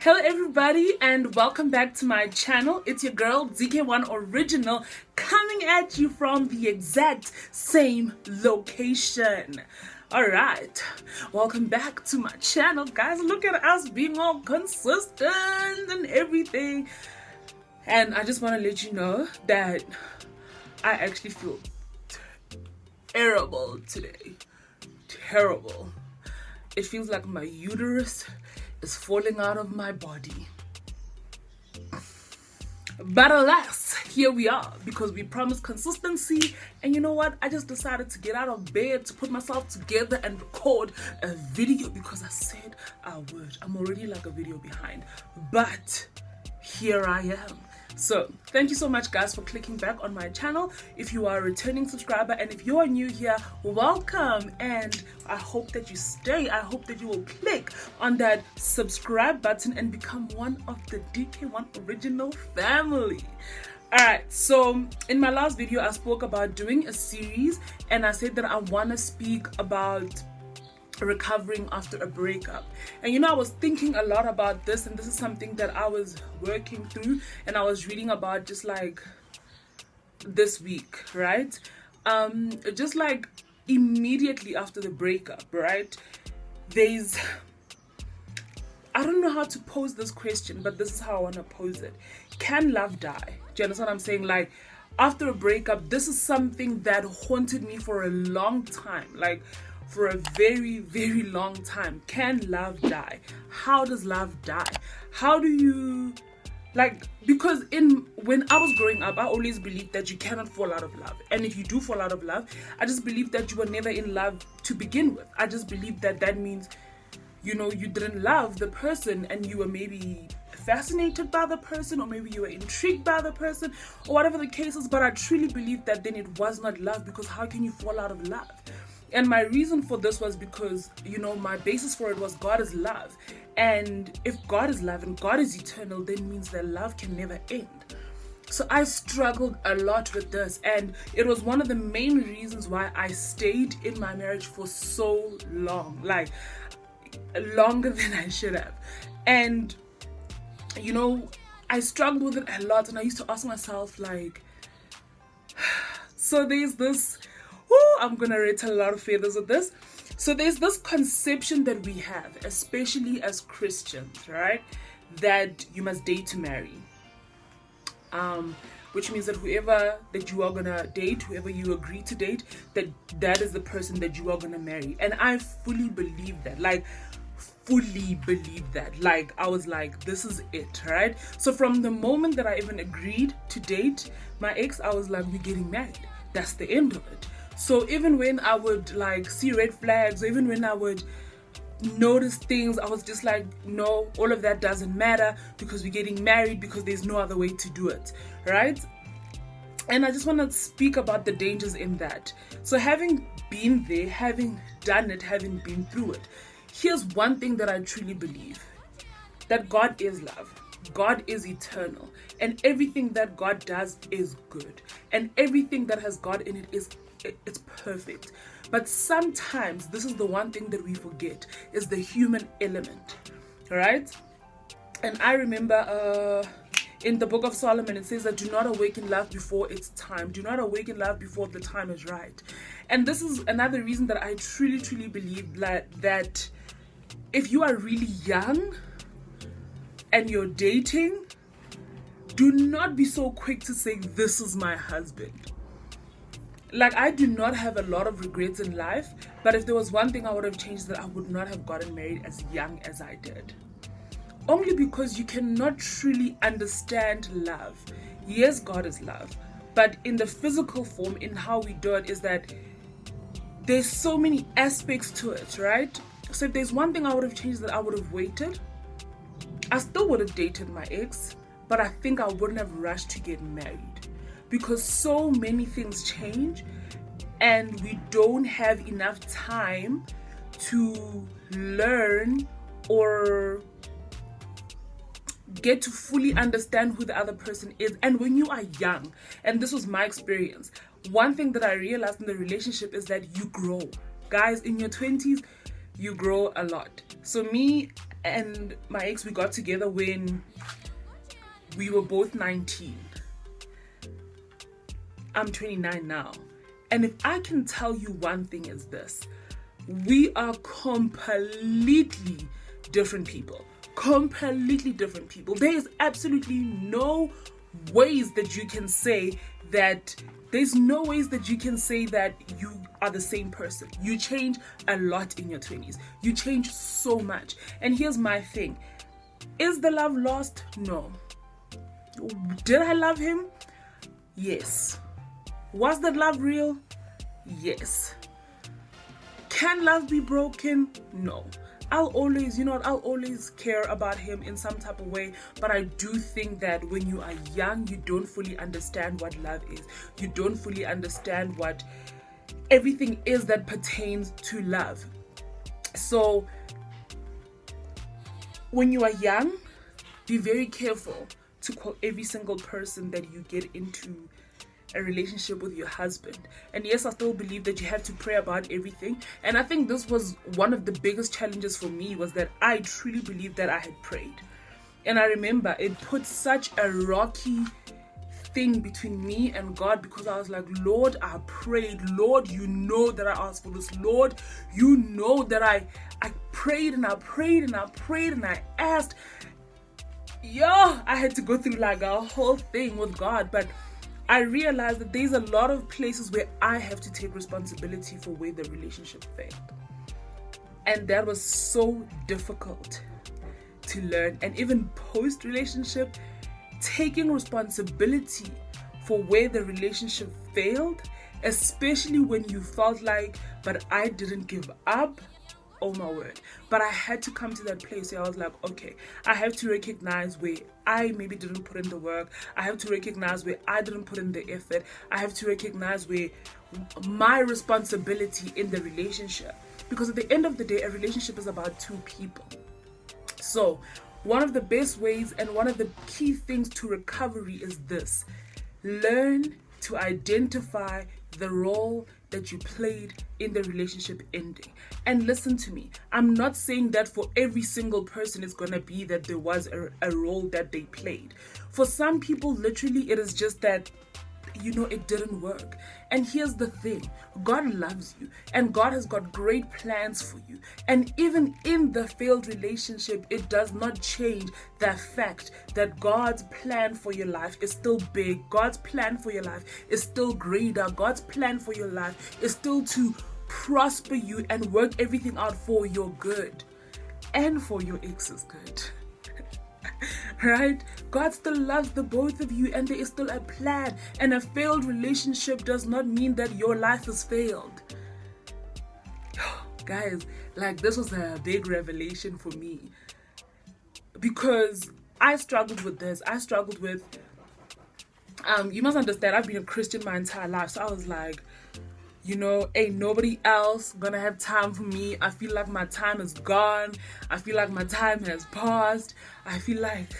Hello everybody and welcome back to my channel. It's your girl Dk1original coming at you from the exact same location. Alright, welcome back to my channel, guys. Look at us being all consistent and everything. And I just want to let you know that I actually feel terrible today. Terrible. It feels like my uterus is falling out of my body. But alas, here we are because we promised consistency, and you know what? I just decided to get out of bed to put myself together and record a video because I said I would. I'm already like a video behind, but here I am. So thank you so much, guys, for clicking back on my channel. If you are a returning subscriber and if you are new here, welcome, and I hope that you stay. I hope that you will click on that subscribe button and become one of the Dk1 Original family. Alright, so in my last video I spoke about doing a series, and I said that I want to speak about recovering after a breakup. And you know, I was thinking a lot about this, and this is something that I was working through and I was reading about just like this week, right? Just like immediately after the breakup, right? I don't know how to pose this question, but this is how I want to pose it. Can love die? Do you understand what I'm saying? Like, after a breakup, this is something that haunted me for a long time, like for a very, very long time. Can love die? How does love die? How do you, like, because when I was growing up, I always believed that you cannot fall out of love. And if you do fall out of love, I just believed that you were never in love to begin with. I just believed that that means, you know, you didn't love the person and you were maybe fascinated by the person, or maybe you were intrigued by the person, or whatever the case is. But I truly believed that then it was not love, because how can you fall out of love? And my reason for this was because, you know, my basis for it was God is love. And if God is love and God is eternal, then means that love can never end. So I struggled a lot with this, and it was one of the main reasons why I stayed in my marriage for so long, like longer than I should have. And, you know, I struggled with it a lot, and I used to ask myself, like, so there's this, I'm gonna rattle a lot of feathers with this. So there's this conception that we have, especially as Christians, right? That you must date to marry. Which means that whoever that you are gonna date, whoever you agree to date, that is the person that you are gonna marry. And I fully believe that, like, fully believe that. Like, I was like, this is it, right? So from the moment that I even agreed to date my ex, I was like, we're getting married. That's the end of it. So even when I would like see red flags, or even when I would notice things, I was just like, no, all of that doesn't matter, because we're getting married, because there's no other way to do it, right? And I just want to speak about the dangers in that. So having been there, having done it, having been through it, here's one thing that I truly believe: that God is love. God is eternal, and everything that God does is good, and everything that has God in it's perfect. But sometimes this is the one thing that we forget, is the human element, right? And I remember in the book of Solomon, it says that do not awaken love before its time. Do not awaken love before the time is right. And this is another reason that I truly, truly believe that if you are really young and you're dating, do not be so quick to say, this is my husband. Like, I do not have a lot of regrets in life, but if there was one thing I would have changed, that I would not have gotten married as young as I did. Only because you cannot truly understand love. Yes, God is love, but in the physical form, in how we do it, is that there's so many aspects to it, right? So if there's one thing I would have changed, that I would have waited. I still would have dated my ex, but I think I wouldn't have rushed to get married, because so many things change and we don't have enough time to learn or get to fully understand who the other person is. And when you are young, and this was my experience, one thing that I realized in the relationship is that you grow. Guys, in your 20s, you grow a lot. So me, and my ex, we got together when we were both 19. I'm 29 now. And if I can tell you one thing is this, we are completely different people. Completely different people. There is absolutely no ways that you can say that you are the same person. You change a lot in your 20s. You change so much. And here's my thing. Is the love lost? No. Did I love him? Yes. Was that love real? Yes. Can love be broken? No. I'll always care about him in some type of way, but I do think that when you are young, you don't fully understand what love is. You don't fully understand what everything is that pertains to love. So when you are young, be very careful to call every single person that you get into a relationship with your husband. And yes, I still believe that you have to pray about everything. And I think this was one of the biggest challenges for me, was that I truly believed that I had prayed. And I remember it put such a rocky thing between me and God, because I was like, Lord, I prayed. Lord, you know that I asked for this. Lord, you know that I prayed and I prayed and I prayed and I asked. I had to go through like a whole thing with God. But I realized that there's a lot of places where I have to take responsibility for where the relationship failed. And that was so difficult to learn. And even post-relationship, taking responsibility for where the relationship failed, especially when you felt like, but I didn't give up. Oh my word. But I had to come to that place where I was like, okay, I have to recognize where I maybe didn't put in the work. I have to recognize where I didn't put in the effort. I have to recognize where my responsibility in the relationship. Because at the end of the day, a relationship is about two people. So one of the best ways and one of the key things to recovery is this. Learn to identify the role that you played in the relationship ending. And listen to me, I'm not saying that for every single person it's gonna be that there was a role that they played. For some people, literally, it is just that, it didn't work. And here's the thing, God loves you and God has got great plans for you. And even in the failed relationship, it does not change the fact that God's plan for your life is still big. God's plan for your life is still greater. God's plan for your life is still to prosper you and work everything out for your good and for your ex's good. Right? God still loves the both of you and there is still a plan. And a failed relationship does not mean that your life has failed. Guys, this was a big revelation for me. Because I struggled with this. I struggled with, you must understand, I've been a Christian my entire life. So I was like, ain't nobody else gonna have time for me. I feel like my time is gone. I feel like my time has passed. I feel like,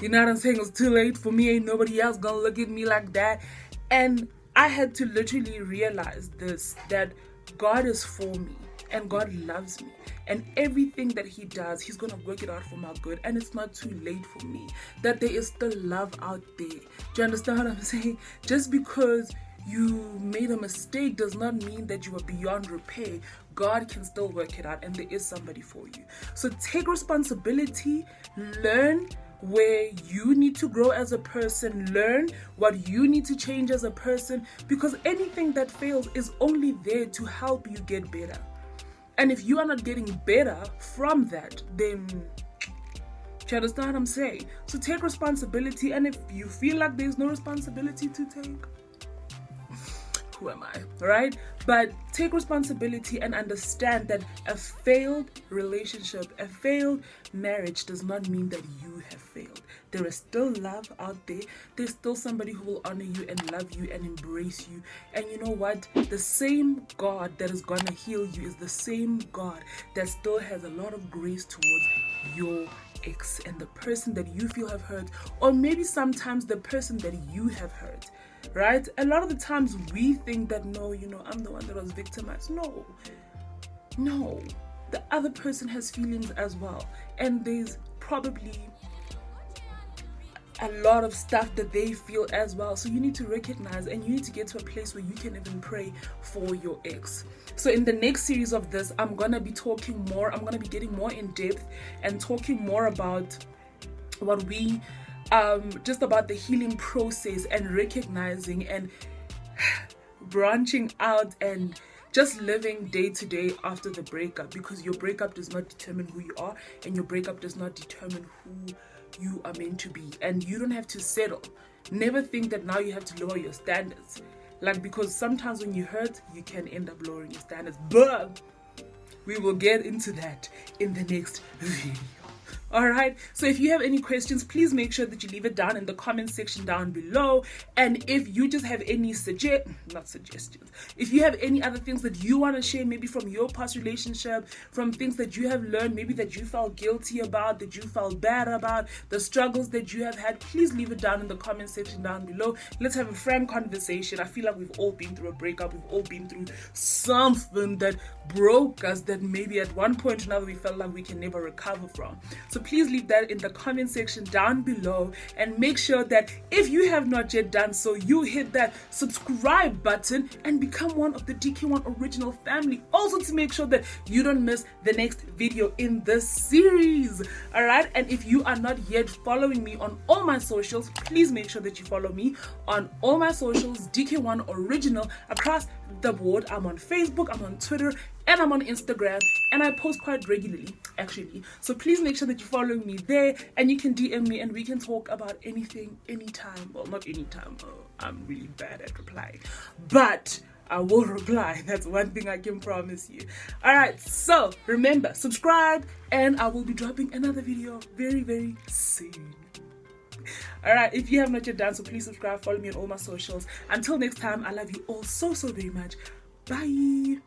what I'm saying, it's too late for me. Ain't nobody else gonna look at me like that. And I had to literally realize this, that God is for me and God loves me. And everything that he does, he's gonna work it out for my good. And it's not too late for me. That there is still love out there. Do you understand what I'm saying? Just because you made a mistake does not mean that you are beyond repair. God can still work it out and there is somebody for you. So take responsibility, learn where you need to grow as a person, learn what you need to change as a person, because anything that fails is only there to help you get better. And if you are not getting better from that, then do you understand what I'm saying? So take responsibility, and if you feel like there's no responsibility to take, who am I, right? But take responsibility and understand that a failed relationship, a failed marriage does not mean that you have failed. There is still love out there. There's still somebody who will honor you and love you and embrace you. And you know what? The same God that is gonna heal you is the same God that still has a lot of grace towards your ex and the person that you feel have hurt, or maybe sometimes the person that you have hurt. Right? A lot of the times we think that, no, I'm the one that was victimized. No. the other person has feelings as well, and there's probably a lot of stuff that they feel as well. So you need to recognize, and you need to get to a place where you can even pray for your ex. So in the next series of this, I'm gonna be talking more, I'm gonna be getting more in depth and talking more about what we just about the healing process and recognizing and branching out and just living day to day after the breakup, because your breakup does not determine who you are, and your breakup does not determine who you are meant to be. And you don't have to settle. Never think that now you have to lower your standards, like, because sometimes when you hurt, you can end up lowering your standards. But we will get into that in the next video. Alright, so if you have any questions, please make sure that you leave it down in the comment section down below. And if you just have any suggestions, if you have any other things that you want to share, maybe from your past relationship, from things that you have learned, maybe that you felt guilty about, that you felt bad about, the struggles that you have had, please leave it down in the comment section down below. Let's have a frank conversation. I feel like we've all been through a breakup, we've all been through something that broke us, that maybe at one point or another we felt like we can never recover from. So please leave that in the comment section down below, and make sure that if you have not yet done so, you hit that subscribe button and become one of the Dk1 Original family, also to make sure that you don't miss the next video in this series. Alright, and if you are not yet following me on all my socials, please make sure that you follow me on all my socials, Dk1Original, across the board. I'm on Facebook, I'm on Twitter, and I'm on Instagram, and I post quite regularly actually. So please make sure that you follow me there, and you can DM me and we can talk about anything, anytime. Well, not anytime, I'm really bad at replying, but I will reply. That's one thing I can promise you. Alright, so remember, subscribe, and I will be dropping another video very, very soon. Alright, if you have not yet done so, please subscribe, follow me on all my socials. Until next time, I love you all so very much. Bye.